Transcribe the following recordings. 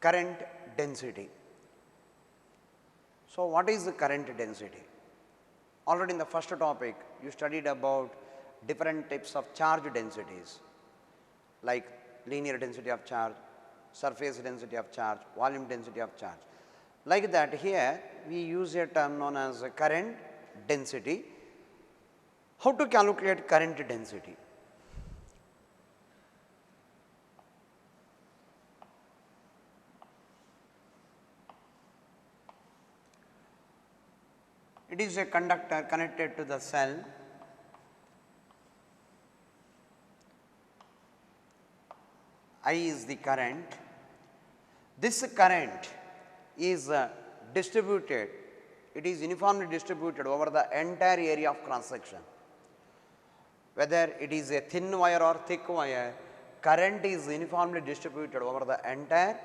current density. So, what is the current density? Already in the first topic you studied about different types of charge densities like linear density of charge, surface density of charge, volume density of charge. Like that here we use a term known as current density. How to calculate current density? It is a conductor connected to the cell. I is the current. This current is distributed, it is uniformly distributed over the entire area of cross section. Whether it is a thin wire or thick wire, current is uniformly distributed over the entire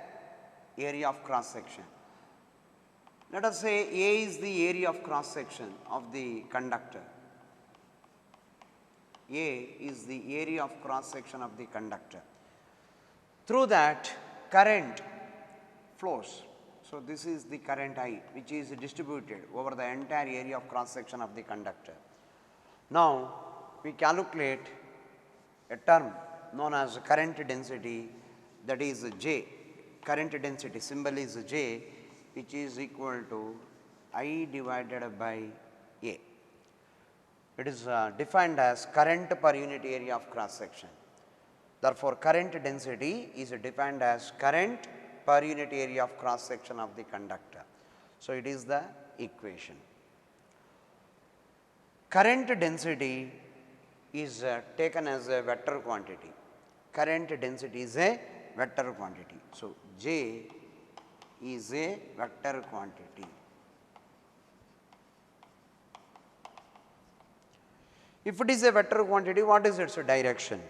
area of cross section. Let us say A is the area of cross section of the conductor. A is the area of cross section of the conductor. Through that current flows. So, this is the current I which is distributed over the entire area of cross section of the conductor. Now, we calculate a term known as current density, that is J. Current density symbol is J, which is equal to I divided by A. It is defined as current per unit area of cross section. Therefore, current density is defined as current per unit area of cross section of the conductor. So, it is the equation. Current density is taken as a vector quantity. Current density is a vector quantity. So, J is a vector quantity. If it is a vector quantity, what is its direction?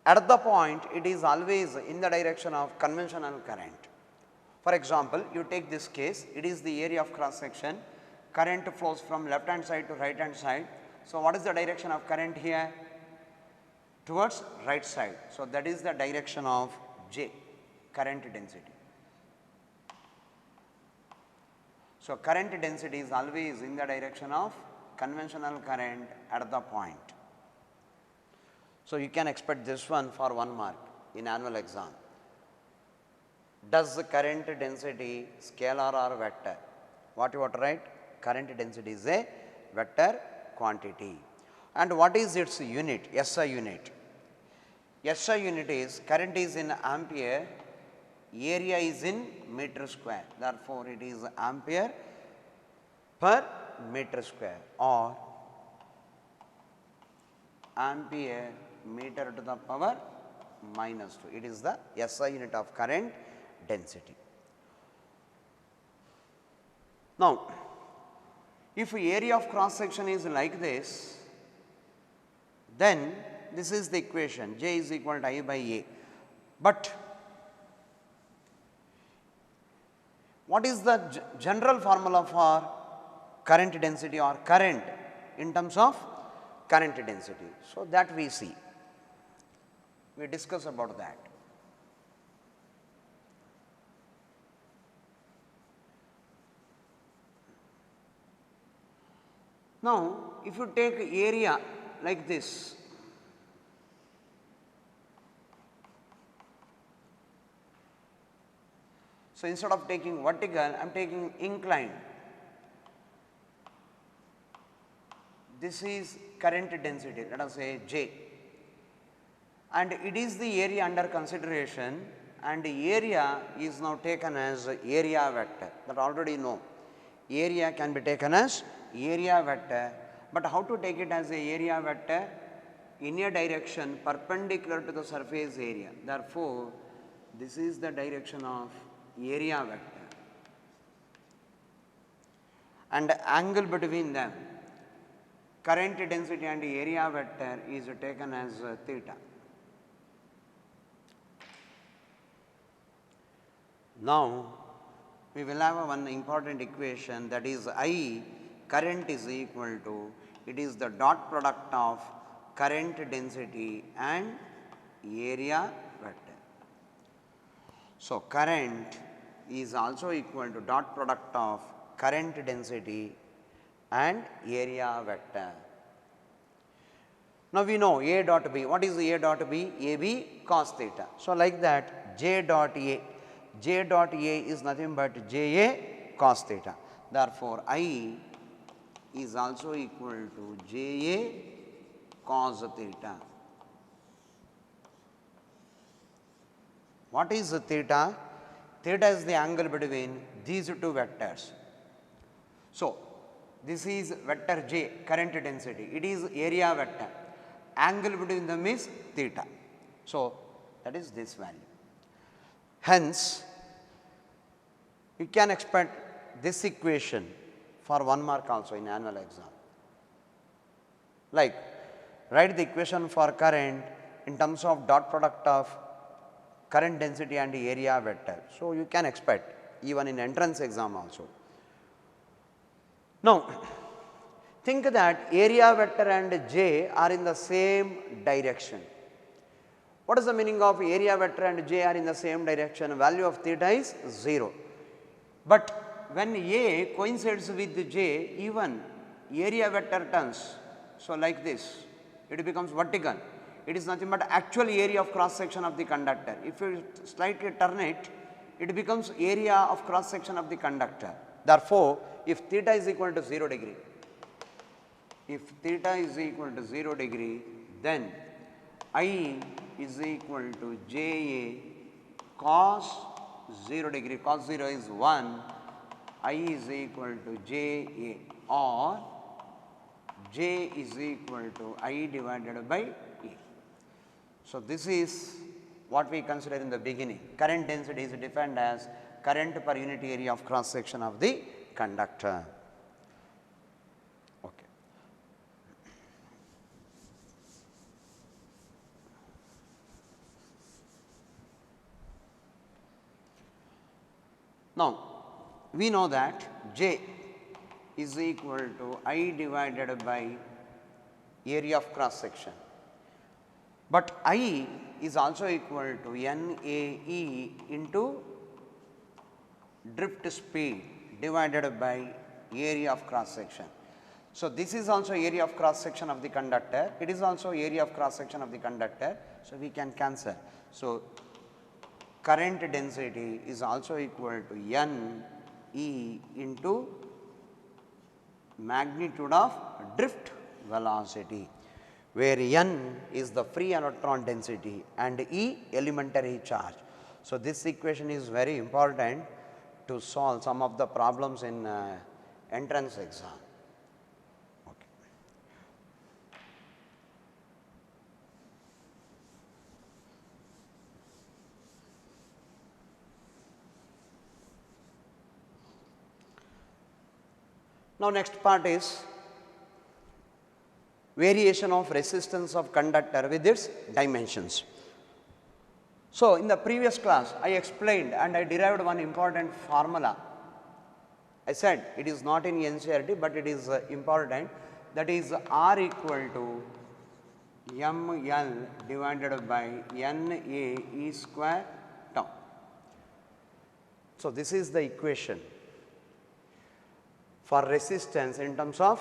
At the point, it is always in the direction of conventional current. For example, you take this case, it is the area of cross section, current flows from left hand side to right hand side. So, what is the direction of current here? Towards right side. So, that is the direction of J, current density. So, current density is always in the direction of conventional current at the point. So, you can expect this one for 1 mark in annual exam. Does the current density scalar or vector? What you want to write? Current density is a vector quantity. And what is its unit? SI unit. SI unit is current is in ampere, area is in meter square. Therefore, it is ampere per meter square or ampere meter to the power minus 2. It is the SI unit of current density. Now, if area of cross section is like this, then this is the equation J is equal to I by A. But what is the general formula for current density or current in terms of current density? So, that we see. We discuss about that. Now, if you take area like this, so instead of taking vertical, I am taking inclined. This is current density, let us say J, and it is the area under consideration, and the area is now taken as area vector, that already know. Area can be taken as area vector, but how to take it as a area vector? In a direction perpendicular to the surface area. Therefore, this is the direction of area vector, and angle between them, current density and area vector, is taken as theta. Now, we will have one important equation, that is I current is equal to, it is the dot product of current density and area vector. So, current is also equal to dot product of current density and area vector. Now, we know A dot B. What is A dot B? AB cos theta. So, like that J dot A. J dot A is nothing but J A cos theta. Therefore, I is also equal to J A cos theta. What is theta? Theta is the angle between these two vectors. So, this is vector J, current density. It is area vector. Angle between them is theta. So, that is this value. Hence, you can expect this equation for 1 mark also in annual exam. Like, write the equation for current in terms of dot product of current density and area vector. So, you can expect even in entrance exam also. Now, think that area vector and J are in the same direction. What is the meaning of area vector and J are in the same direction? Value of theta is 0. But when A coincides with J, even area vector turns. So, like this, it becomes vertical. It is nothing but actual area of cross section of the conductor. If you slightly turn it, it becomes area of cross section of the conductor. Therefore, if theta is equal to 0 degree, if theta is equal to 0 degree, then I is equal to J A cos 0 degree, cos 0 is 1, I is equal to J A, or J is equal to I divided by A. So, this is what we consider in the beginning. Current density is defined as current per unit area of cross section of the conductor. Okay. Now, we know that J is equal to I divided by area of cross section, but I is also equal to NAE into drift speed divided by area of cross section. So, this is also area of cross section of the conductor, it is also area of cross section of the conductor. So, we can cancel. So, current density is also equal to N E into magnitude of drift velocity, where N is the free electron density and E elementary charge. So, this equation is very important to solve some of the problems in entrance exam. Okay. Now, next part is variation of resistance of conductor with its dimensions. So, in the previous class I explained and I derived one important formula. I said it is not in NCERT, but it is important, that is R equal to ML divided by NAE square tau. So, this is the equation for resistance in terms of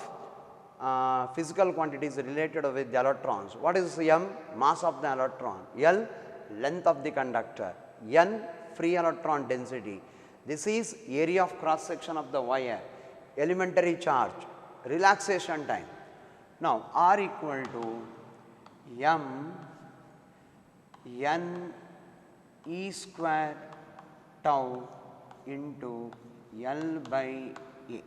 physical quantities related with the electrons. What is M? Mass of the electron. L, length of the conductor. N, free electron density. This is area of cross section of the wire, elementary charge, relaxation time. Now, R equal to M N E square tau into L by A.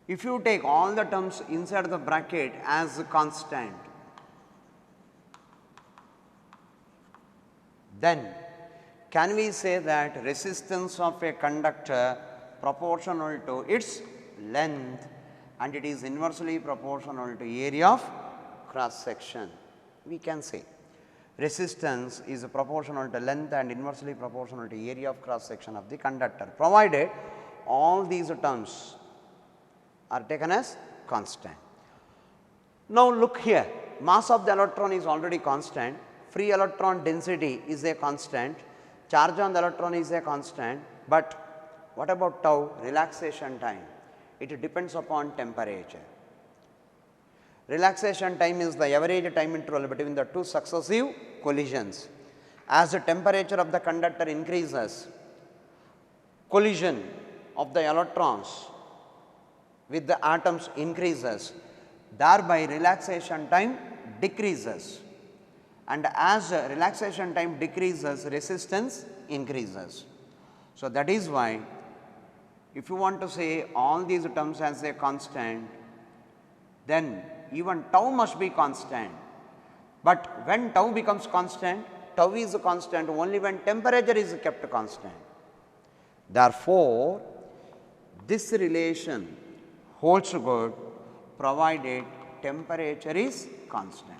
If you take all the terms inside the bracket as constant, then can we say that resistance of a conductor proportional to its length and it is inversely proportional to area of cross section? We can say resistance is proportional to length and inversely proportional to area of cross section of the conductor, provided all these terms are taken as constant. Now, look here, mass of the electron is already constant, free electron density is a constant, charge on the electron is a constant, but what about tau? Relaxation time. It depends upon temperature. Relaxation time is the average time interval between the two successive collisions. As the temperature of the conductor increases, collision of the electrons with the atoms increases, thereby relaxation time decreases, and as relaxation time decreases, resistance increases. So, that is why if you want to say all these terms as a constant, then even tau must be constant, but when tau becomes constant, tau is constant only when temperature is kept constant. Therefore, this relation holds good provided temperature is constant.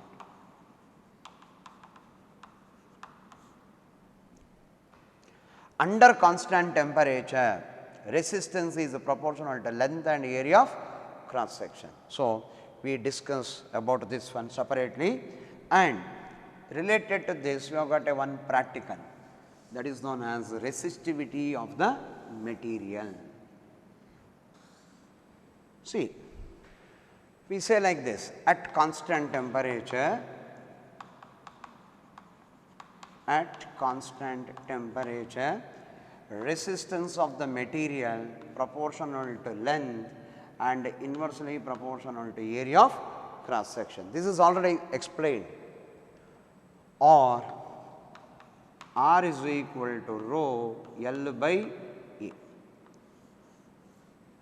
Under constant temperature, resistance is proportional to length and area of cross section. So, we discuss about this one separately, and related to this we have got a one practical, that is known as resistivity of the material. See, we say like this: at constant temperature, resistance of the material proportional to length and inversely proportional to area of cross section. This is already explained. Or R is equal to rho L by E.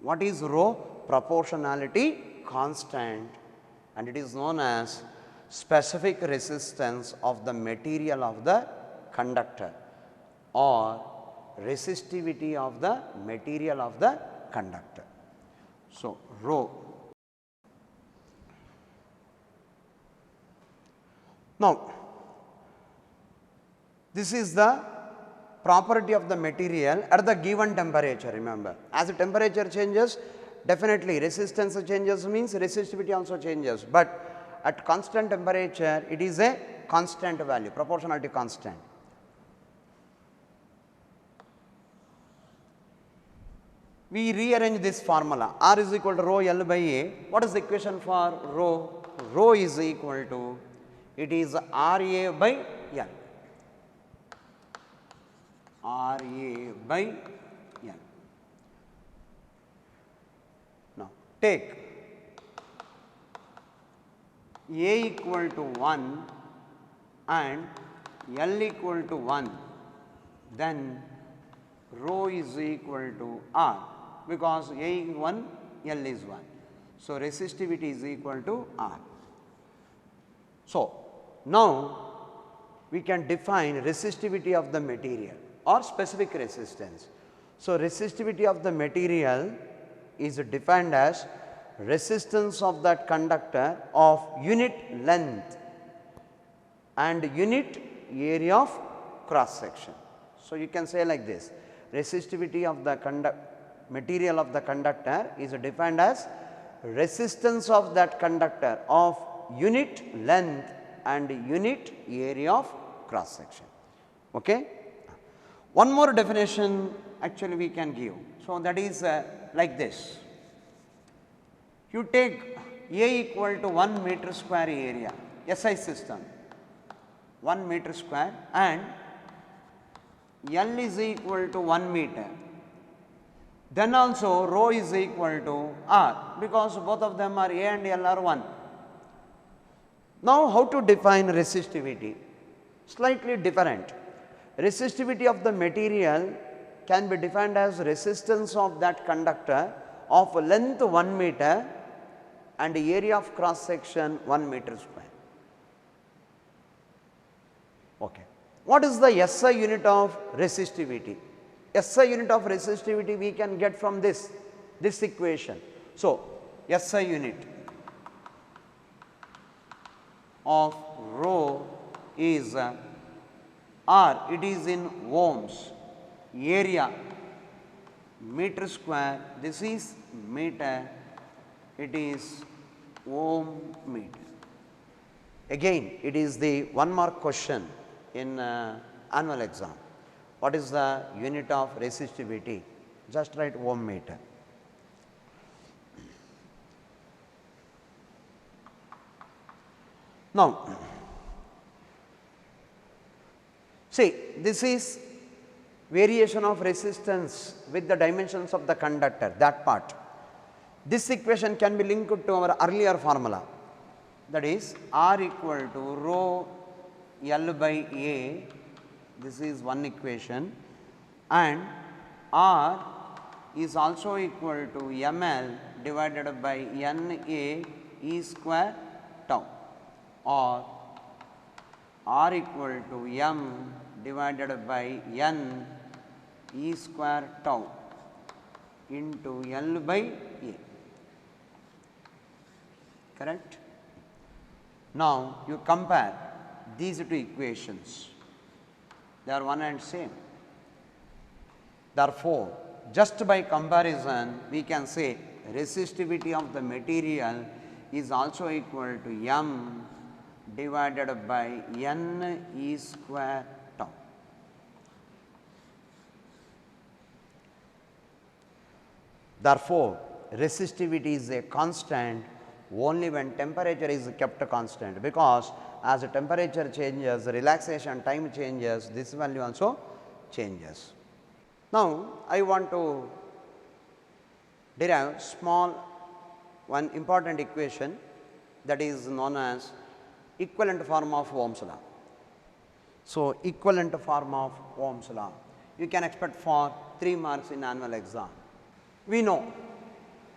What is rho? Proportionality constant, and it is known as specific resistance of the material of the conductor or resistivity of the material of the conductor. So, rho. Now, this is the property of the material at the given temperature. Remember, as the temperature changes, definitely resistance changes, means resistivity also changes, but at constant temperature it is a constant value, proportionality constant. We rearrange this formula, R is equal to rho L by A. What is the equation for rho? Rho is equal to, it is R A by L. R A by L. Now, take A equal to 1 and L equal to 1, then rho is equal to R, because A is 1, L is 1. So, resistivity is equal to R. So, now we can define resistivity of the material or specific resistance. So, resistivity of the material is defined as resistance of that conductor of unit length and unit area of cross section. So, you can say like this: resistivity of the material of the conductor is defined as resistance of that conductor of unit length and unit area of cross section. Okay? One more definition actually we can give. So, that is like this: you take A equal to 1 meter square area, SI system 1 meter square, and L is equal to 1 meter, then also rho is equal to R, because both of them are A and L are 1. Now, how to define resistivity? Slightly different. Resistivity of the material can be defined as resistance of that conductor of length 1 meter and area of cross section 1 meter square. Okay. What is the SI unit of resistivity? SI unit of resistivity we can get from this equation. So, SI unit of rho is R, it is in ohms, area meter square, this is meter, it is ohm meter. Again, it is the 1 mark question in annual exam. What is the unit of resistivity? Just write ohm meter. Now, see, this is variation of resistance with the dimensions of the conductor, that part. This equation can be linked to our earlier formula, that is R equal to rho L by A, this is one equation, and R is also equal to ml divided by N A E square tau, or R equal to m divided by N E square tau into L by A, correct. Now, you compare these two equations, they are one and same. Therefore, just by comparison we can say resistivity of the material is also equal to m divided by N E square tau. Therefore, resistivity is a constant only when temperature is kept constant, because as the temperature changes, relaxation time changes, this value also changes. Now, I want to derive small one important equation, that is known as equivalent form of Ohm's law. So, equivalent form of Ohm's law you can expect for 3 marks in annual exam. We know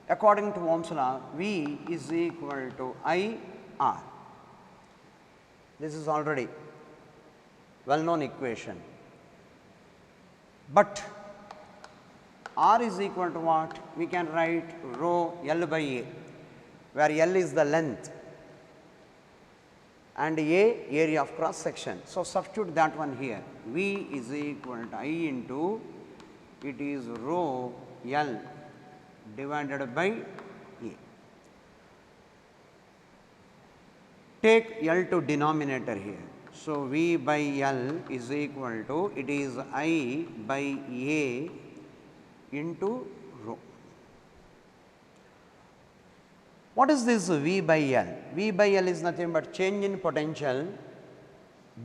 according to Ohm's law V is equal to I R. This is already well known equation, but R is equal to what? We can write rho L by A, where L is the length and A area of cross section. So, substitute that one here, V is equal to I into, it is rho L divided by A. Take L to denominator here. So, V by L is equal to, it is I by A into rho. What is this V by L? V by L is nothing but change in potential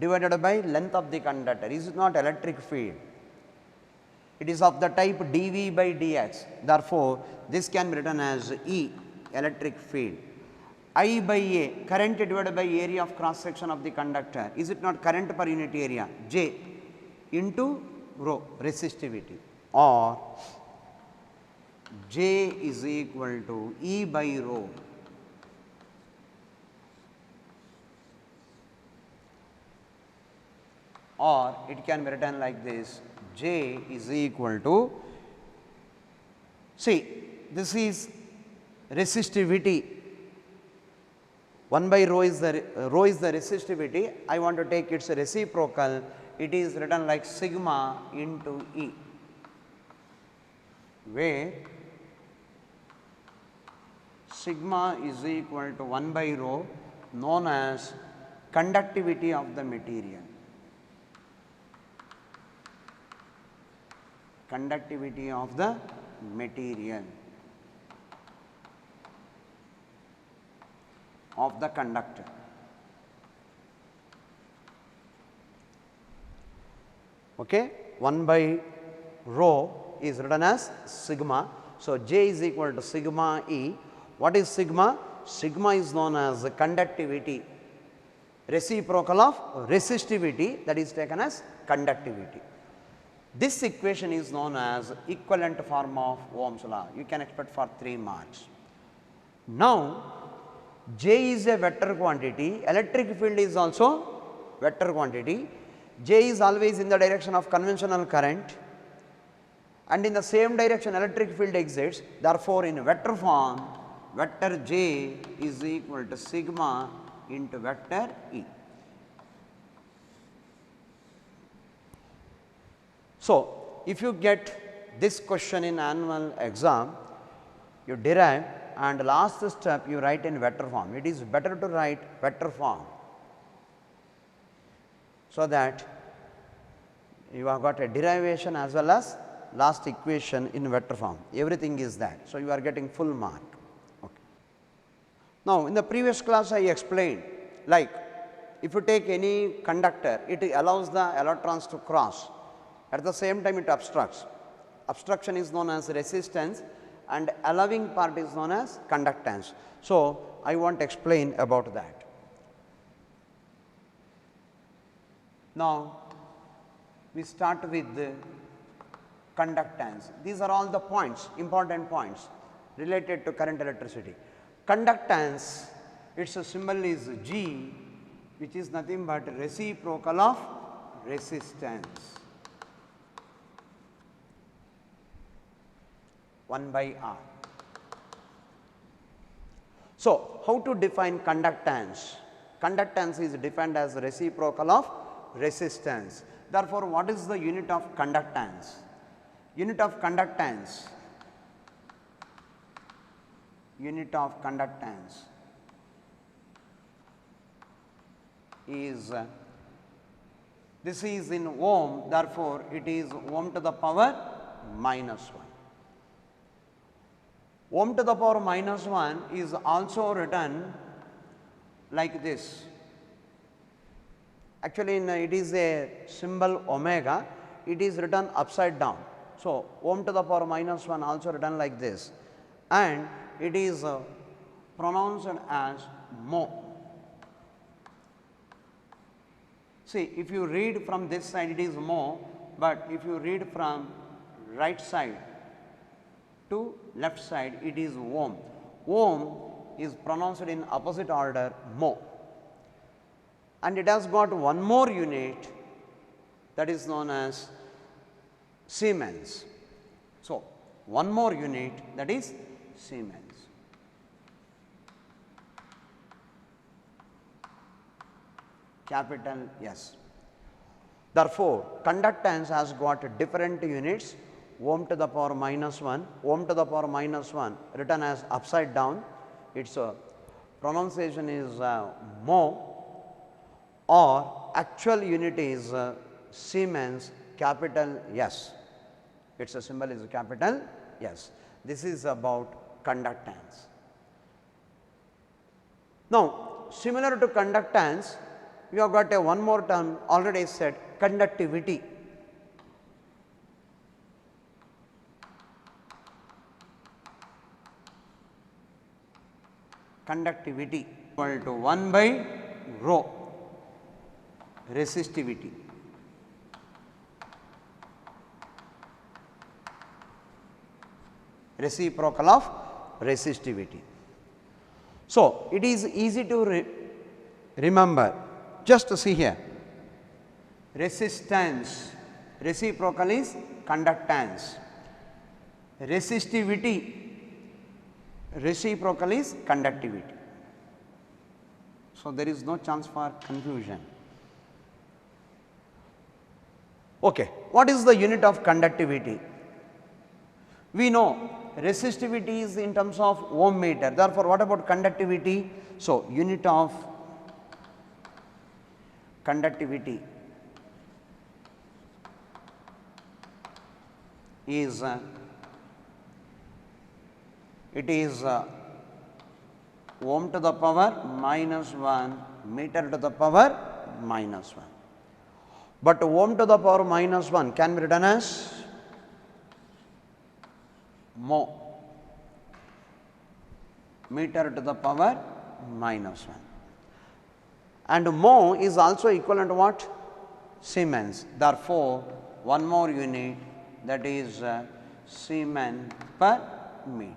divided by length of the conductor. Is not electric field. It is of the type dV by dx. Therefore, this can be written as E, electric field. I by A, current divided by area of cross section of the conductor. Is it not current per unit area? J into rho, resistivity, or J is equal to E by rho. Or it can be written like this, J is equal to, see, this is resistivity, 1 by rho is the resistivity. I want to take its reciprocal, it is written like sigma into E, where sigma is equal to 1 by rho, known as conductivity of the material. Conductivity of the material of the conductor. Okay, 1 by rho is written as sigma. So, J is equal to sigma E. What is sigma? Sigma is known as conductivity, reciprocal of resistivity, that is taken as conductivity. This equation is known as equivalent form of Ohm's law. You can expect for 3 marks. Now, J is a vector quantity, electric field is also vector quantity. J is always in the direction of conventional current, and in the same direction electric field exists. Therefore, in vector form, vector J is equal to sigma into vector E. So, if you get this question in annual exam, you derive, and last step you write in vector form. It is better to write vector form so that you have got a derivation as well as last equation in vector form, everything is that. So, you are getting full mark. Okay. Now, in the previous class I explained, like if you take any conductor, it allows the electrons to cross, at the same time it obstructs. Obstruction is known as resistance and allowing part is known as conductance. So, I want to explain about that. Now, we start with the conductance. These are all the points, important points related to current electricity. Conductance, its symbol is G, which is nothing but reciprocal of resistance 1 by R. So, how to define conductance? Conductance is defined as reciprocal of resistance. Therefore, what is the unit of conductance? Unit of conductance is this is in ohm, therefore, it is ohm to the power minus 1. Ohm to the power minus 1 is also written like this. Actually, it is a symbol omega, it is written upside down. So, ohm to the power minus 1 also written like this, and it is pronounced as mho. See, if you read from this side it is mho, but if you read from right side to left side it is ohm. Ohm is pronounced in opposite order mho, and it has got one more unit that is known as Siemens. So, one more unit that is Siemens. Capital S. Therefore, conductance has got different units, ohm to the power minus 1, ohm to the power minus 1 written as upside down, its pronunciation is mho, or actual unit is Siemens, capital S. Its symbol is capital S. This is about conductance. Now, similar to conductance, we have got a one more term already said, conductivity. Conductivity equal to 1 by rho resistivity. Reciprocal of resistivity. So, it is easy to remember, just see here, resistance, reciprocal is conductance, resistivity, reciprocal is conductivity. So, there is no chance for confusion. Okay. What is the unit of conductivity? We know resistivity is in terms of ohm meter. Therefore, what about conductivity? So, unit of conductivity is it is ohm to the power minus 1 meter to the power minus 1. But ohm to the power minus 1 can be written as mho, meter to the power minus 1, and mho is also equivalent to what? Siemens. Therefore, one more unit, that is Siemens per meter.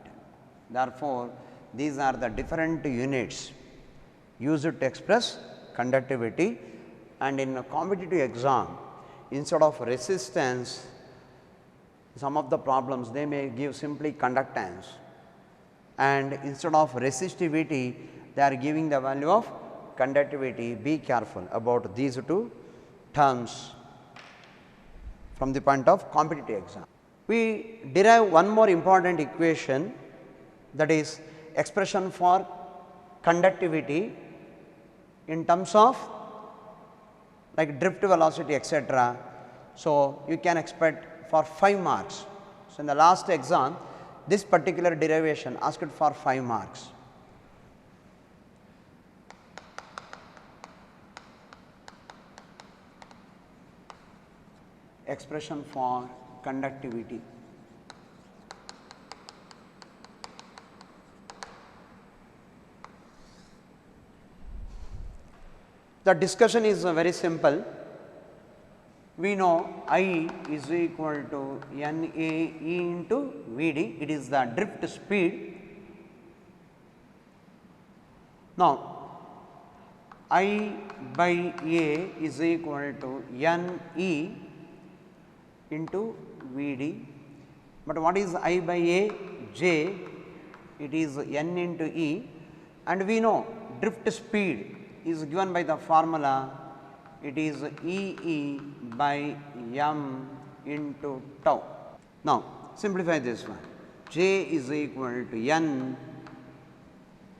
Therefore, these are the different units used to express conductivity, and in a competitive exam, instead of resistance, some of the problems they may give simply conductance, and instead of resistivity they are giving the value of conductivity. Be careful about these two terms from the point of competitive exam. We derive one more important equation, that is expression for conductivity in terms of like drift velocity etc. So, you can expect for 5 marks. So, in the last exam this particular derivation asked for 5 marks. Expression for conductivity. The discussion is very simple. We know I is equal to NAE into Vd, it is the drift speed. Now, I by A is equal to NE into Vd, but what is I by A? J, it is N into E, and we know drift speed is given by the formula, it is EE by m into tau. Now, simplify this one, J is equal to N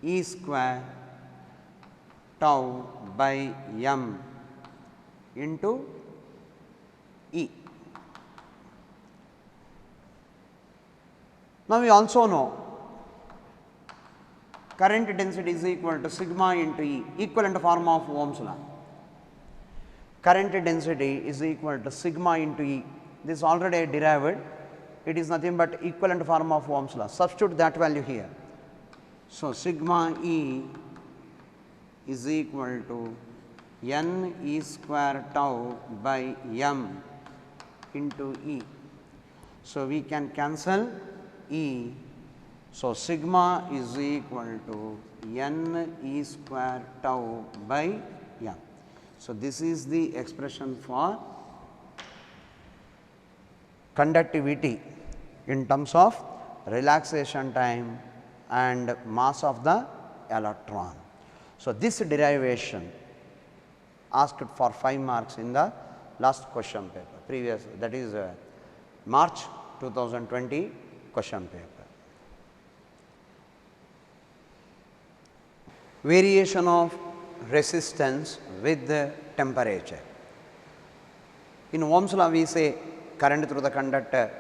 E square tau by m into E. Now, we also know current density is equal to sigma into E, equivalent form of Ohm's law. Current density is equal to sigma into E, this already derived, it is nothing but equivalent form of Ohm's law, substitute that value here. So, sigma E is equal to N E square tau by m into E. So, we can cancel E. So, sigma is equal to N E square tau by m. So, this is the expression for conductivity in terms of relaxation time and mass of the electron. So, this derivation asked for 5 marks in the last question paper, previous, that is March 2020 question paper. Variation of resistance with the temperature. In Ohm's law, we say current through the conductor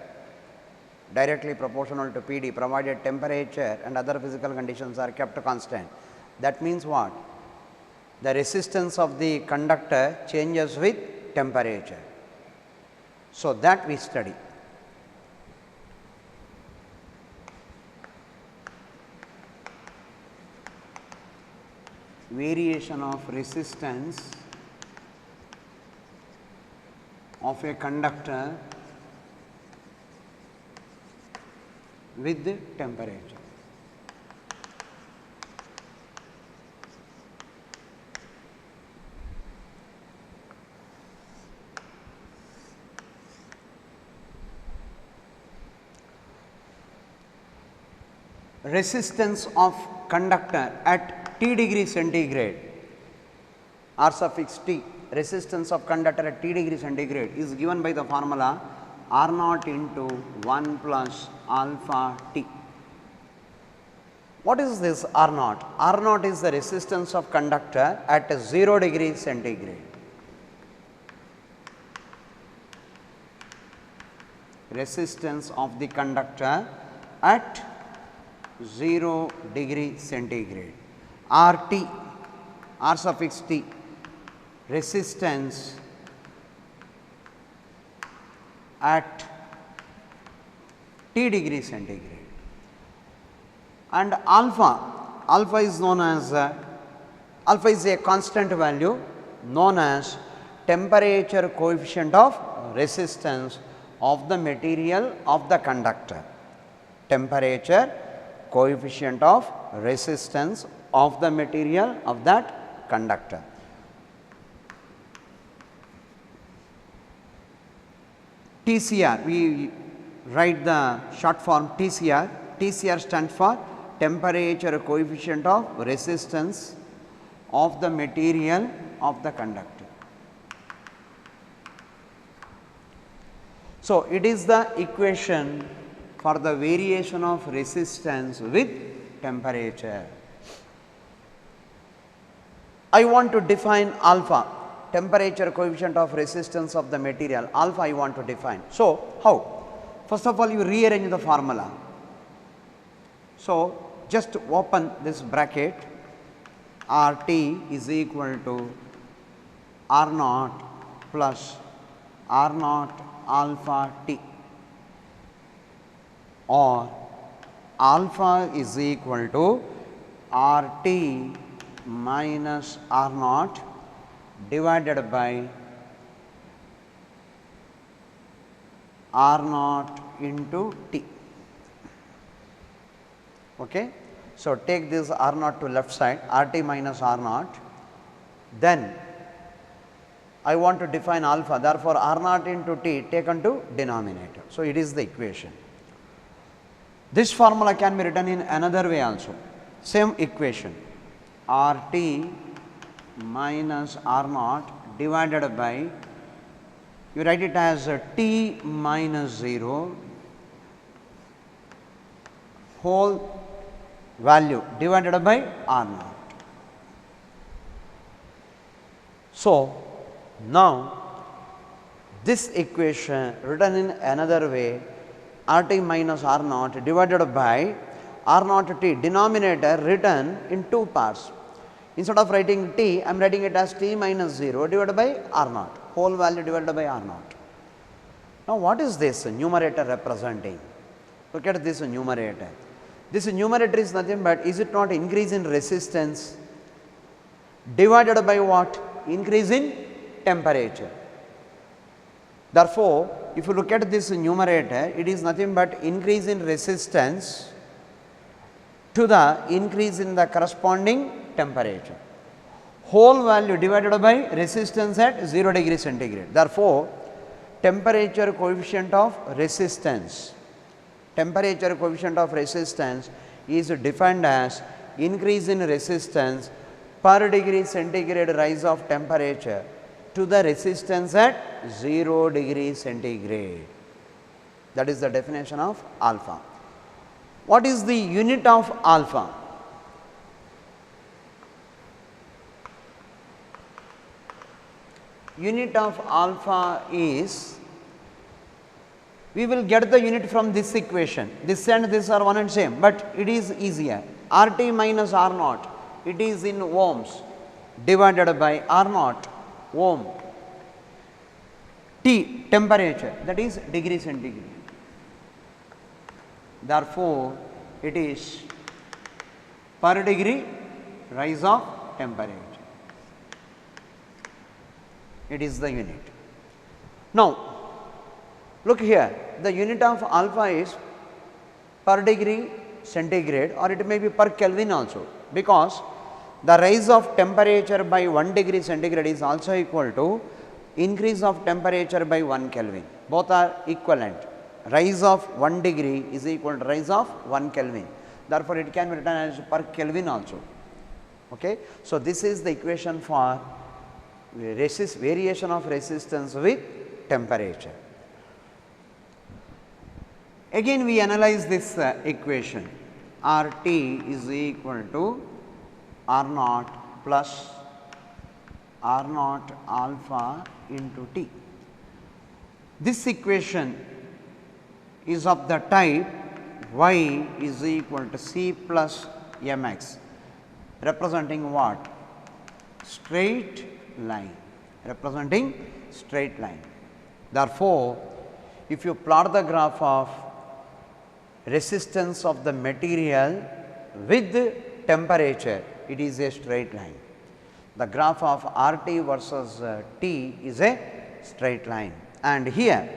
directly proportional to P d provided temperature and other physical conditions are kept constant. That means what? The resistance of the conductor changes with temperature. So, that we study. Variation of resistance of a conductor with the temperature. Resistance of conductor at T degree centigrade, R suffix T, resistance of conductor at T degree centigrade is given by the formula R naught into 1 plus alpha T. What is this R naught? R naught is the resistance of conductor at 0 degree centigrade. Resistance of the conductor at 0 degree centigrade. R T, R suffix T, resistance at T degree centigrade. And alpha, alpha is known as, alpha is a constant value known as temperature coefficient of resistance of the material of the conductor. Temperature coefficient of resistance of the material of that conductor. TCR, we write the short form TCR. TCR stands for temperature coefficient of resistance of the material of the conductor. So, it is the equation for the variation of resistance with temperature. I want to define alpha. temperature coefficient of resistance of the material, alpha I want to define. So, how? First of all, you rearrange the formula. So, just open this bracket, RT is equal to R naught plus R naught alpha T, or alpha is equal to RT minus R naught divided by R naught into T. Okay. So, take this R naught to left side, RT minus R naught, then I want to define alpha, therefore, R naught into T taken to denominator. So, it is the equation. This formula can be written in another way also, same equation, RT minus R naught divided by, you write it as T minus 0 whole value divided by R naught. So, now this equation written in another way, RT minus R naught divided by R naught T, denominator written in two parts. Instead of writing T, I am writing it as T minus 0 divided by R naught, whole value divided by R naught. Now, what is this numerator representing? Look at this numerator. This numerator is nothing but, is it not increase in resistance divided by what? Increase in temperature. Therefore, if you look at this numerator, it is nothing but increase in resistance to the increase in the corresponding temperature. Whole value divided by resistance at 0 degree centigrade. Therefore, temperature coefficient of resistance is defined as increase in resistance per degree centigrade rise of temperature to the resistance at 0 degree centigrade. That is the definition of alpha. What is the unit of alpha? Unit of alpha is, we will get the unit from this equation. This and this are one and same, but it is easier. RT minus R naught, it is in ohms divided by R naught ohm, T temperature, that is degree centigrade. Therefore, it is per degree rise of temperature. It is the unit. Now, look here, the unit of alpha is per degree centigrade, or it may be per Kelvin also, because the rise of temperature by 1 degree centigrade is also equal to increase of temperature by 1 Kelvin. Both are equivalent. Rise of 1 degree is equal to rise of 1 Kelvin. Therefore, it can be written as per Kelvin also. Okay. So, this is the equation for variation of resistance with temperature. Again, we analyze this equation, RT is equal to R naught plus R naught alpha into T. This equation is of the type y is equal to C plus mx, representing what? Straight line, representing straight line. Therefore, if you plot the graph of resistance of the material with temperature, it is a straight line. The graph of RT versus T is a straight line. And here,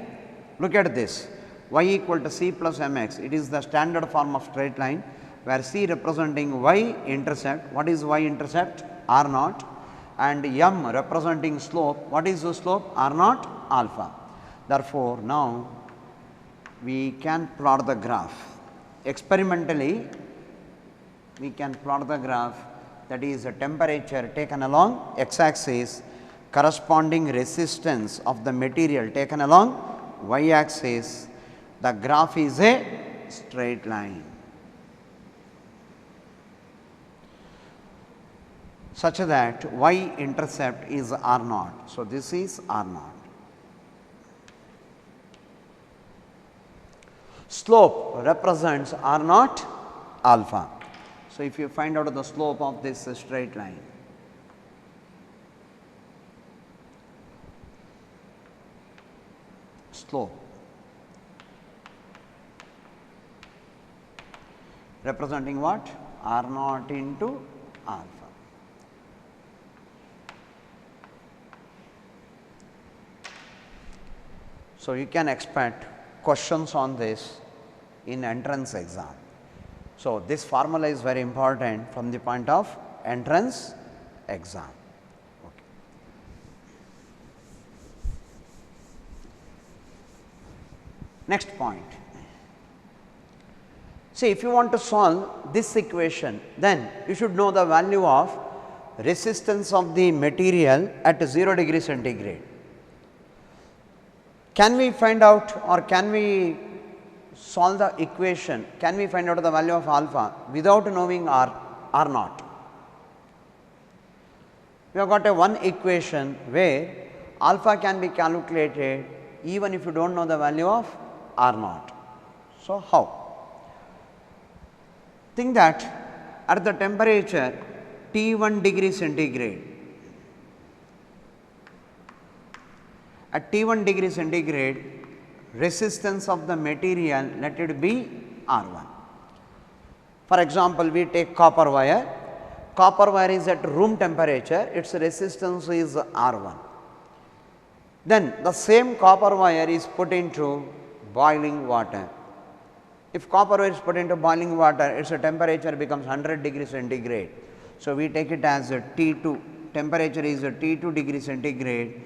look at this, y equal to C plus mx, it is the standard form of straight line, where C representing y intercept. What is y intercept? R naught. And m representing slope. What is the slope? R naught alpha. Therefore, now we can plot the graph. Experimentally, we can plot the graph, that is a temperature taken along x axis, corresponding resistance of the material taken along y axis. The graph is a straight line. such that y intercept is r naught. So, this is r naught. Slope represents r naught alpha. So, if you find out the slope of this straight line, slope representing what? R naught into alpha. So, you can expect questions on this in entrance exam. So, this formula is very important from the point of entrance exam. Okay. Next point. See, if you want to solve this equation, then you should know the value of resistance of the material at 0 degree centigrade. Can we find out, or can we solve the equation, can we find out the value of alpha without knowing r naught? We have got a one equation where alpha can be calculated even if you do not know the value of r naught. So, how? Think that at the temperature T1 degree centigrade, at T1 degree centigrade, resistance of the material, let it be R1. For example, we take copper wire. Copper wire is at room temperature, its resistance is R1. Then the same copper wire is put into boiling water. If copper wire is put into boiling water, its temperature becomes 100 degree centigrade. So, we take it as a T2, temperature is a T2 degree centigrade,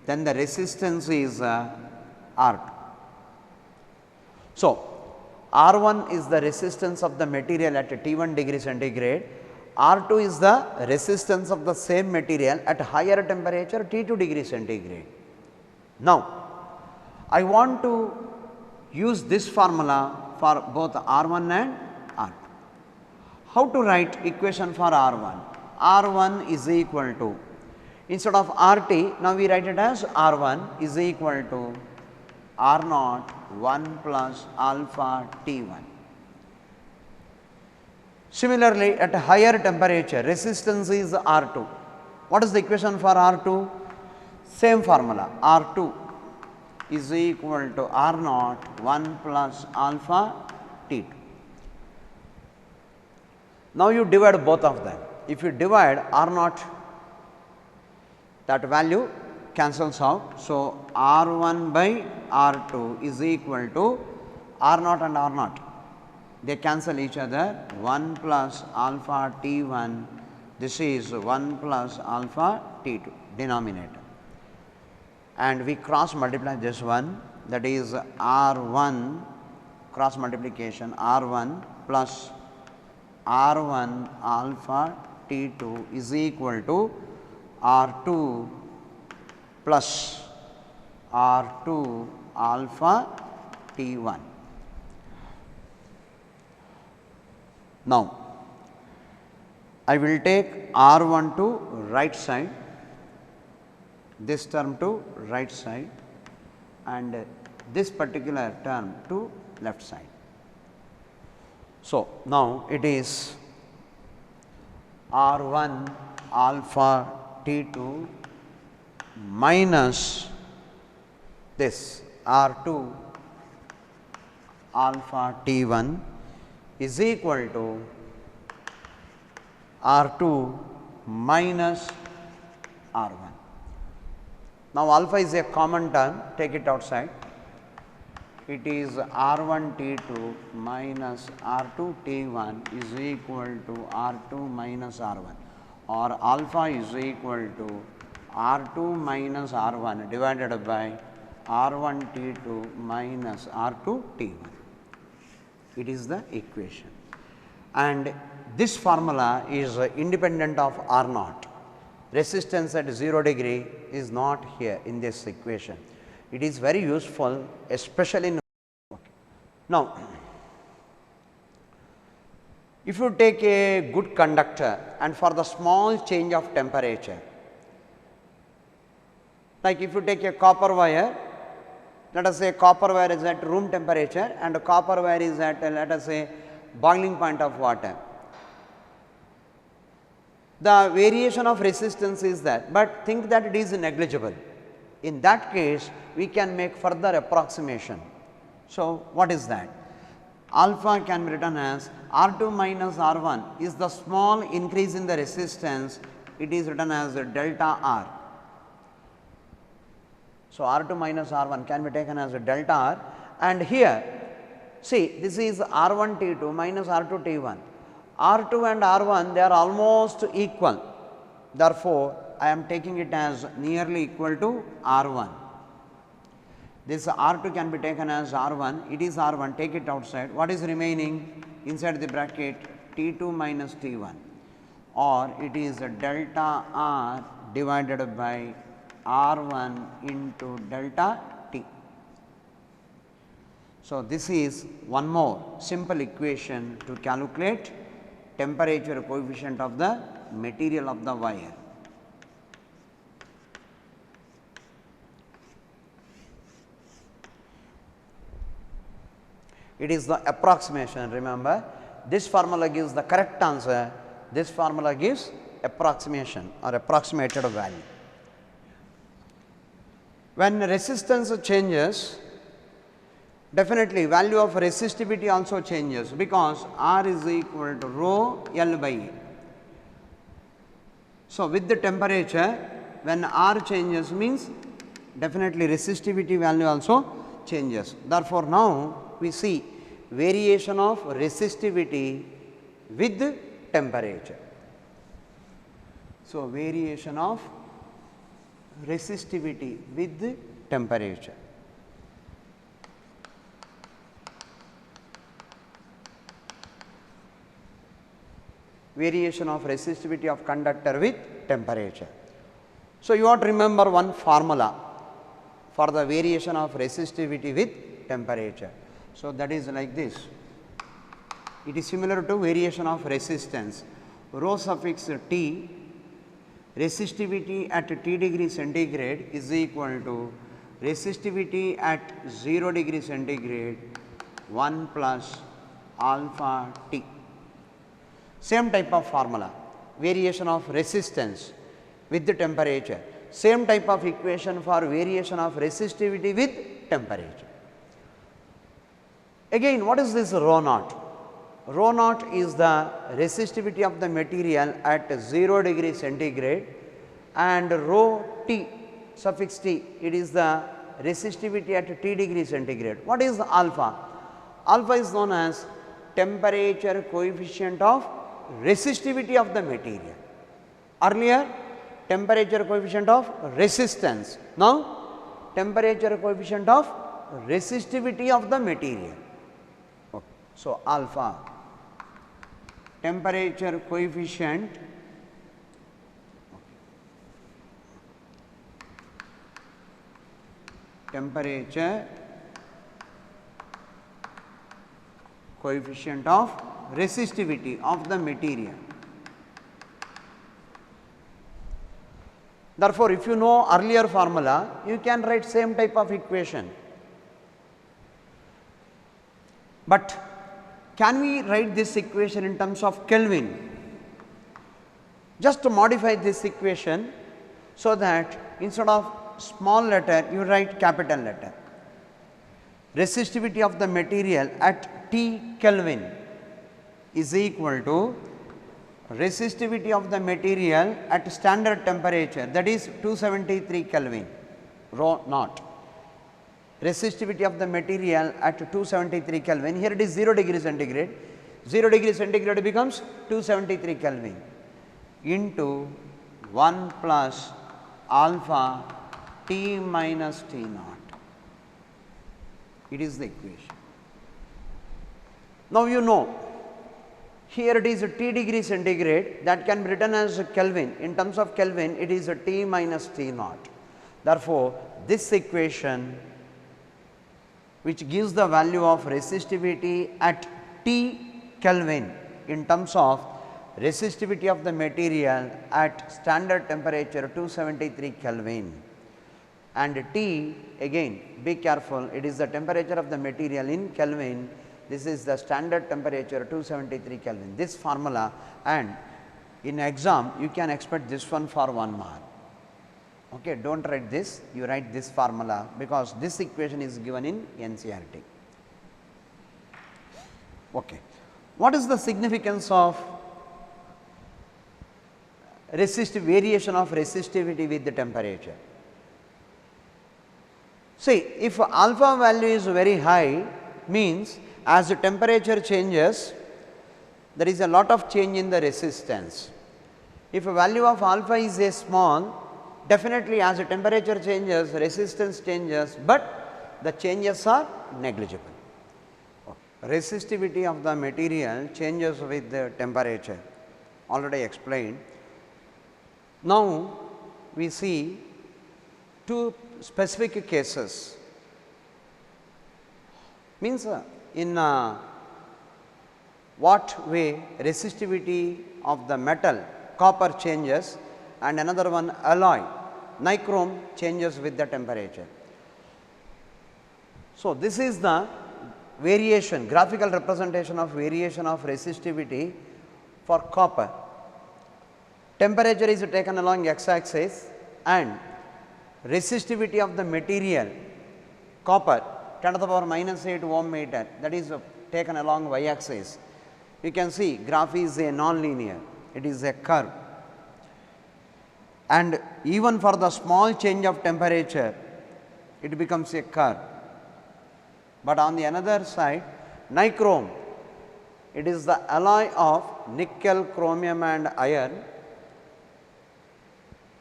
then the resistance is R2. So, R1 is the resistance of the material at T1 degree centigrade, R2 is the resistance of the same material at higher temperature T2 degree centigrade. Now, I want to use this formula for both R1 and R2. How to write equation for R1? R1 is equal to, instead of RT, now we write it as R1 is equal to R naught 1 plus alpha T1. Similarly, at a higher temperature, resistance is R2. What is the equation for R2? Same formula, R2 is equal to R naught 1 plus alpha T2. Now, you divide both of them. If you divide R naught, that value cancels out. So, R1 by R2 is equal to R naught and R naught. They cancel each other, 1 plus alpha T1, this is 1 plus alpha T2 denominator. And we cross multiply this one, that is R1 cross multiplication R1 plus R1 alpha T2 is equal to R2 plus R2 alpha T1. Now, I will take R1 to right side, this term to right side, and this particular term to left side. So, now it is R1 alpha T2 minus this R2 alpha T1 is equal to R2 minus R1. Now, alpha is a common term, take it outside. It is R1 T2 minus R2 T1 is equal to R2 minus R1, or alpha is equal to R2 minus R1 divided by R1 T2 minus R2 T1. It is the equation, and this formula is independent of R naught. Resistance at 0 degree is not here in this equation. It is very useful, especially in. Okay. Now, If you take a good conductor and for the small change of temperature, like if you take a copper wire, let us say copper wire is at room temperature and copper wire is at let us say boiling point of water. The variation of resistance is that, but think that it is negligible. In that case, we can make further approximation. So, what is that? Alpha can be written as R2 minus R1 is the small increase in the resistance, it is written as delta R. So, R2 minus R1 can be taken as delta R, and here see this is R1 T2 minus R2 T1. R2 and R1 they are almost equal, therefore, I am taking it as nearly equal to R1. This R2 can be taken as R1, it is R1, take it outside. What is remaining inside the bracket? T2 minus T1, or it is delta R divided by R1 into delta T. So, this is one more simple equation to calculate temperature coefficient of the material of the wire. It is the approximation, remember, this formula gives the correct answer, this formula gives approximation or approximated value. When resistance changes, definitely value of resistivity also changes, because R is equal to rho L by A. So, with the temperature, when R changes means definitely resistivity value also changes. Therefore, now we see variation of resistivity with temperature. So, variation of resistivity with temperature. Variation of resistivity of conductor with temperature. So, you have to remember one formula for the variation of resistivity with temperature. So, that is like this. It is similar to variation of resistance. Rho suffix T, resistivity at T degree centigrade is equal to resistivity at 0 degree centigrade 1 plus alpha T. Same type of formula, variation of resistance with the temperature, same type of equation for variation of resistivity with temperature. Again, what is this rho naught? Rho naught is the resistivity of the material at 0 degree centigrade, and rho T suffix T, it is the resistivity at T degree centigrade. What is the alpha? Alpha is known as temperature coefficient of resistivity of the material. Earlier temperature coefficient of resistance, now temperature coefficient of resistivity of the material. Okay. So, alpha temperature coefficient temperature coefficient of resistivity of the material. Therefore, if you know earlier formula, you can write same type of equation. But can we write this equation in terms of Kelvin? Just to modify this equation so that instead of small letter you write capital letter. Resistivity of the material at T Kelvin is equal to resistivity of the material at standard temperature, that is 273 Kelvin, rho naught. Resistivity of the material at 273 Kelvin, here it is 0 degree centigrade, 0 degree centigrade becomes 273 Kelvin into 1 plus alpha T minus T naught. It is the equation. Now, you know here it is a T degree centigrade, that can be written as Kelvin. In terms of Kelvin, it is a T minus T naught. Therefore, this equation which gives the value of resistivity at T Kelvin in terms of resistivity of the material at standard temperature 273 Kelvin, and T again be careful, it is the temperature of the material in Kelvin, this is the standard temperature 273 Kelvin, this formula, and in exam you can expect this one for 1 mark. Okay, do not write this, you write this formula because this equation is given in NCERT. Okay. What is the significance of variation of resistivity with the temperature? See, if alpha value is very high, means as the temperature changes, there is a lot of change in the resistance. If a value of alpha is a small, definitely as the temperature changes, resistance changes, but the changes are negligible. Resistivity of the material changes with the temperature, already explained. Now, we see two specific cases, means in what way resistivity of the metal copper changes, and another one alloy nichrome changes with the temperature. So, this is the variation, graphical representation of variation of resistivity for copper. Temperature is taken along x axis and resistivity of the material copper 10 to the power minus 8 ohm meter, that is taken along y axis. You can see graph is a non-linear, it is a curve, and even for the small change of temperature it becomes a curve. But on the another side, nichrome, it is the alloy of nickel, chromium and iron.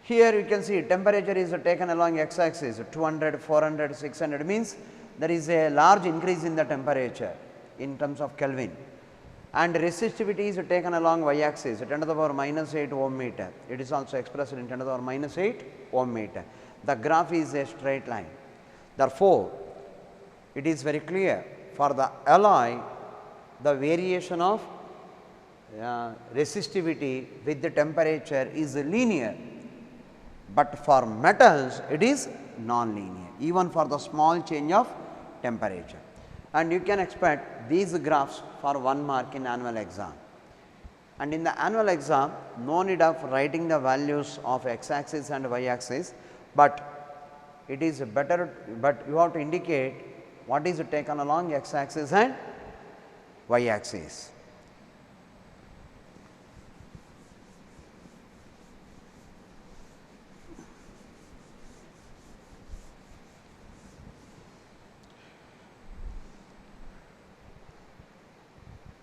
Here you can see temperature is taken along x axis 200, 400, 600, means there is a large increase in the temperature in terms of Kelvin, and resistivity is taken along y axis 10 to the power minus 8 ohm meter, it is also expressed in 10 to the power minus 8 ohm meter. The graph is a straight line. Therefore, it is very clear for the alloy the variation of resistivity with the temperature is linear, but for metals it is non-linear even for the small change of temperature, and you can expect these graphs for 1 mark in annual exam. And in the annual exam, no need of writing the values of x axis and y axis, but it is better, but you have to indicate what is taken along x axis and y axis.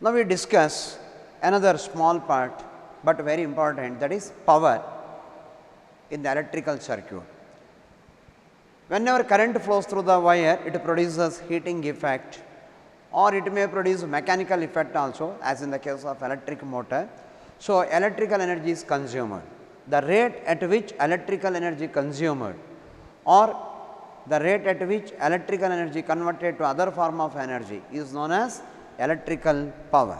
Now, we discuss another small part, but very important, that is power in the electrical circuit. Whenever current flows through the wire, it produces heating effect, or it may produce mechanical effect also, as in the case of electric motor. So, electrical energy is consumed. The rate at which electrical energy consumed, or the rate at which electrical energy converted to other form of energy is known as electrical power.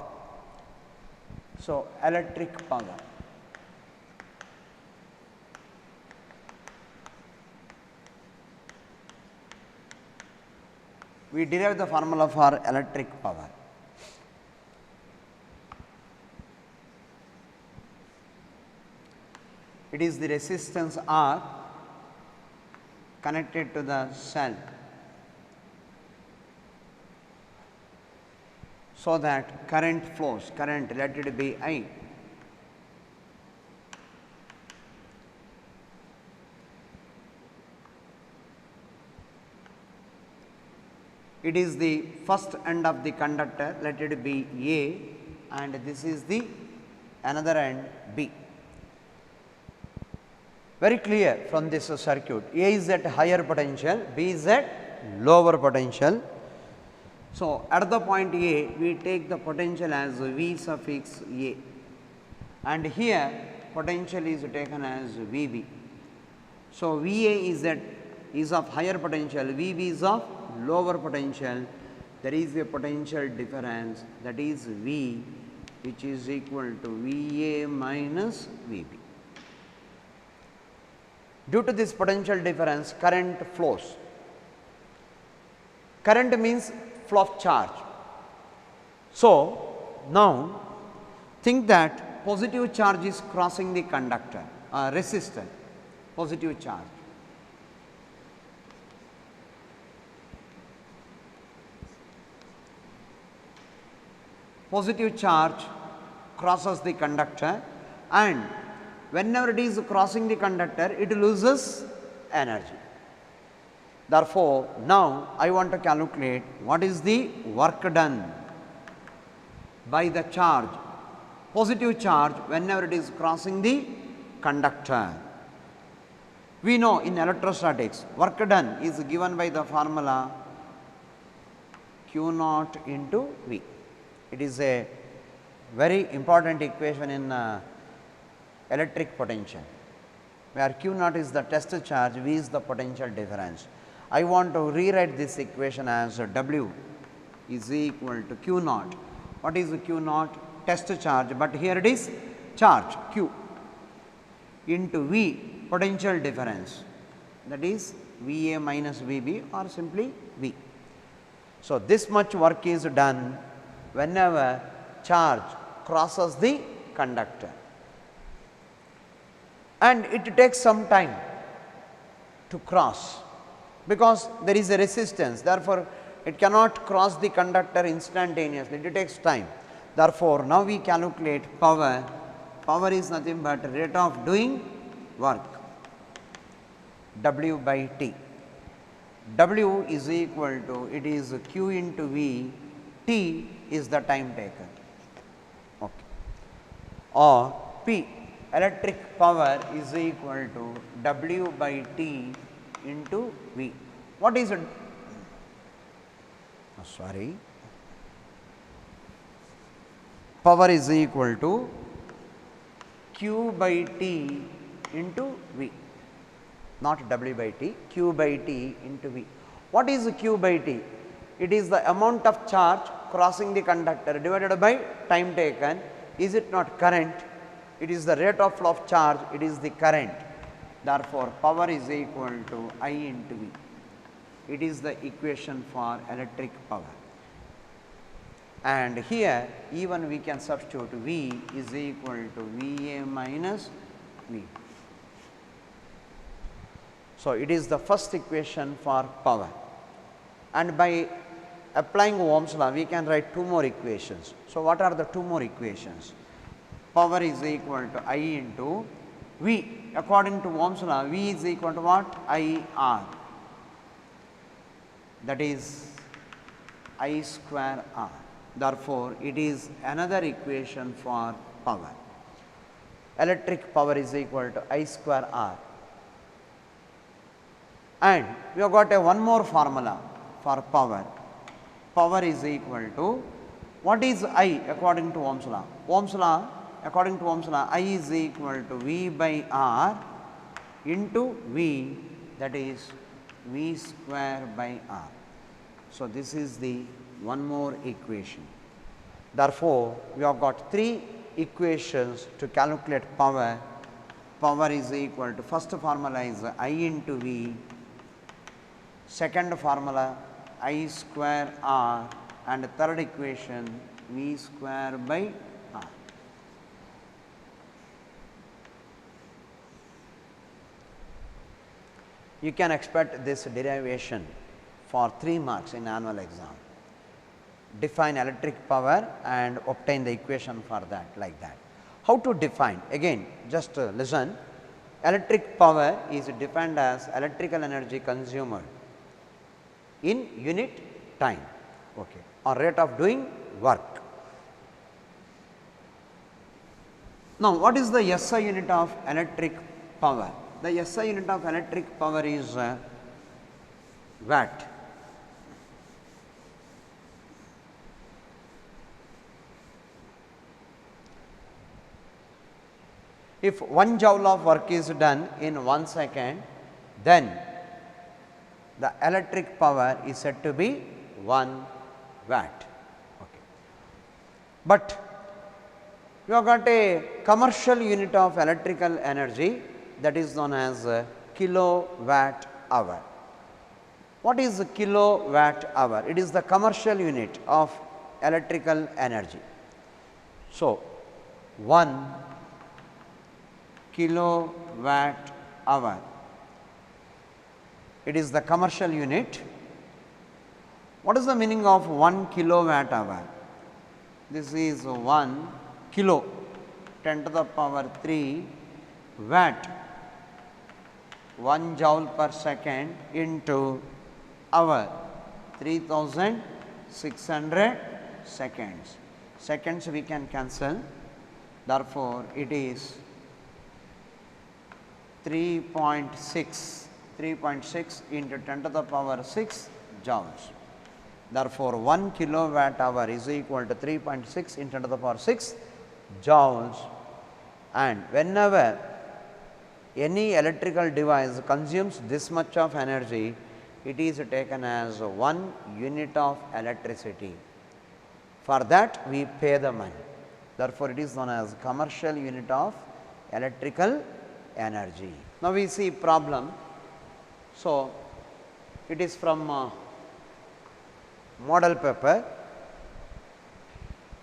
So, electric power. We derive the formula for electric power. It is the resistance R connected to the cell, so that current flows, current, let it be I. It is the first end of the conductor, let it be A, and this is the another end B. Very clear from this circuit, A is at higher potential, B is at lower potential. So, at the point A, we take the potential as V suffix A, and here potential is taken as VB. So, VA is of higher potential, VB is of lower potential. There is a potential difference, that is V, which is equal to V A minus V B. Due to this potential difference, current flows. Current means flow of charge. So, now think that positive charge is crossing the conductor, resistor, positive charge. Positive charge crosses the conductor, and whenever it is crossing the conductor, it loses energy. Therefore, now I want to calculate what is the work done by the charge, positive charge, whenever it is crossing the conductor. We know in electrostatics, work done is given by the formula Q naught into V. It is a very important equation in electric potential, where Q naught is the test charge, V is the potential difference. I want to rewrite this equation as W is equal to Q naught. What is the Q naught? Test charge, but here it is charge Q into V, potential difference, that is V A minus V B, or simply V. So, this much work is done whenever charge crosses the conductor, and it takes some time to cross, because there is a resistance. Therefore, it cannot cross the conductor instantaneously, it takes time. Therefore, now we calculate power. Power is nothing but rate of doing work, W by T. W is equal to, it is Q into V, T is the time taken, okay. Or P, electric power, is equal to W by T into V. What is it? Oh, sorry. Power is equal to Q by T into V, not W by T, Q by T into V. What is Q by T? It is the amount of charge crossing the conductor divided by time taken. Is it not current? It is the rate of flow of charge, it is the current. Therefore, power is equal to I into V. It is the equation for electric power. And here even we can substitute V is equal to V A minus V. So, it is the first equation for power, and by applying Ohm's law we can write two more equations. So, what are the two more equations? Power is equal to I into V. According to Ohm's law, V is equal to what? I R, that is I square R. Therefore, it is another equation for power. Electric power is equal to I square R. And we have got a one more formula for power. Power is equal to, what is I according to Ohm's law? Ohm's law, according to Ohm's law, I is equal to V by R into V, that is V square by R. So, this is the one more equation. Therefore, we have got three equations to calculate power. Power is equal to, first formula is I into V, second formula I square R, and third equation V square by R. You can expect this derivation for 3 marks in annual exam. Define electric power and obtain the equation for that, like that. How to define? Again, just listen. Electric power is defined as electrical energy consumed in unit time, okay, or rate of doing work. Now, what is the SI unit of electric power? The SI unit of electric power is watt. If 1 joule of work is done in 1 second, then the electric power is said to be 1 watt. Okay. But You have got a commercial unit of electrical energy, that is known as kilowatt hour. What is kilowatt hour? It is the commercial unit of electrical energy. So, 1 kilowatt hour, it is the commercial unit. What is the meaning of 1 kilowatt hour? This is 1 kilo, 10 to the power 3 watt, 1 joule per second into hour, 3600 seconds. Seconds we can cancel, therefore, it is 3.6 into 10 to the power 6 joules. Therefore, 1 kilowatt hour is equal to 3.6 into 10 to the power 6 joules, and whenever any electrical device consumes this much of energy, it is taken as 1 unit of electricity. For that we pay the money. Therefore, it is known as commercial unit of electrical energy. Now, we see problem. So, it is from model paper.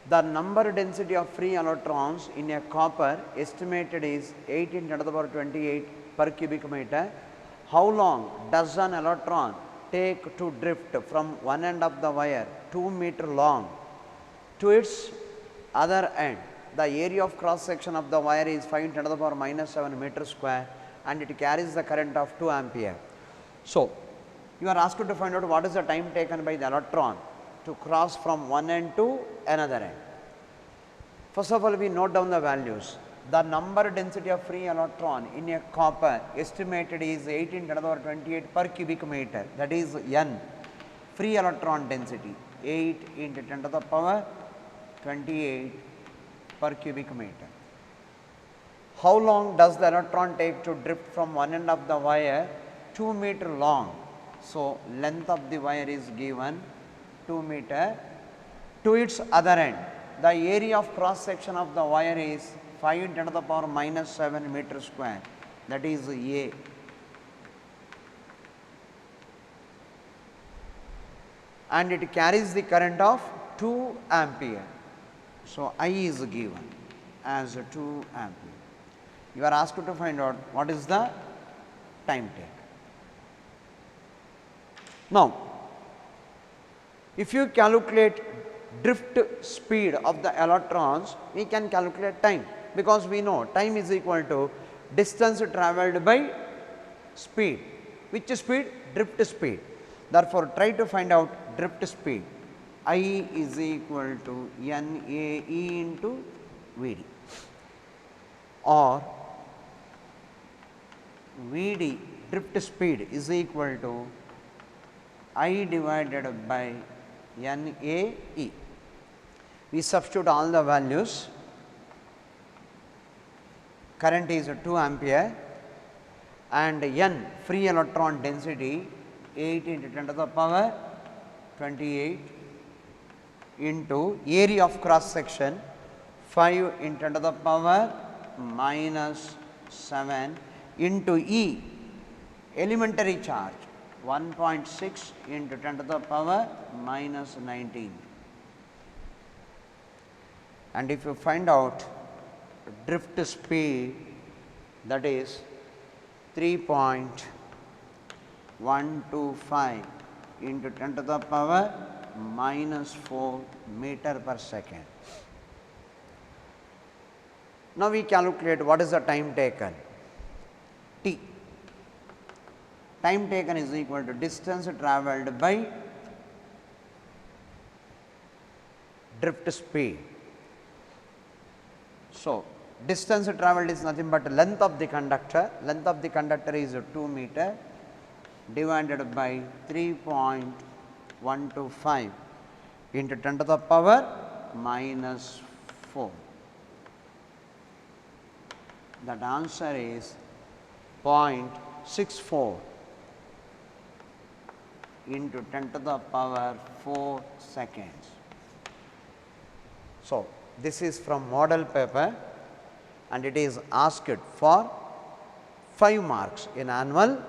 The number density of free electrons in a copper estimated is 18 10 to the power 28 per cubic meter. How long does an electron take to drift from one end of the wire 2 meter long to its other end? The area of cross section of the wire is 5 10 to the power minus 7 meter square, and it carries the current of 2 ampere. So, you are asked to find out what is the time taken by the electron to cross from one end to another end. First of all, we note down the values. The number density of free electron in a copper estimated is 18 10 to the power 28 per cubic meter, that is N. Free electron density 8 into 10 to the power 28 per cubic meter. How long does the electron take to drift from one end of the wire 2 meter long? So, length of the wire is given 2 meter to its other end. The area of cross section of the wire is 5 10 to the power minus 7 meter square, that is A. And it carries the current of 2 ampere. So, I is given as 2 ampere. You are asked to find out what is the time take. Now, if you calculate drift speed of the electrons, we can calculate time, because we know time is equal to distance travelled by speed. Which speed? Drift speed. Therefore, try to find out drift speed. I is equal to NAE into VD, or VD drift speed is equal to I divided by NAE. We substitute all the values. Current is 2 ampere and N free electron density 8 into 10 to the power 28 into area of cross section 5 into 10 to the power minus 7 into E, elementary charge 1.6 into 10 to the power minus 19. And if you find out drift speed, that is 3.125 into 10 to the power minus 4 meter per second. Now, we calculate what is the time taken. T. Time taken is equal to distance travelled by drift speed. So, distance travelled is nothing but length of the conductor. Length of the conductor is 2 meter divided by 3.125 into 10 to the power minus 4. That answer is 0.64 into 10 to the power 4 seconds. So, This is from model paper and it is asked for 5 marks in annual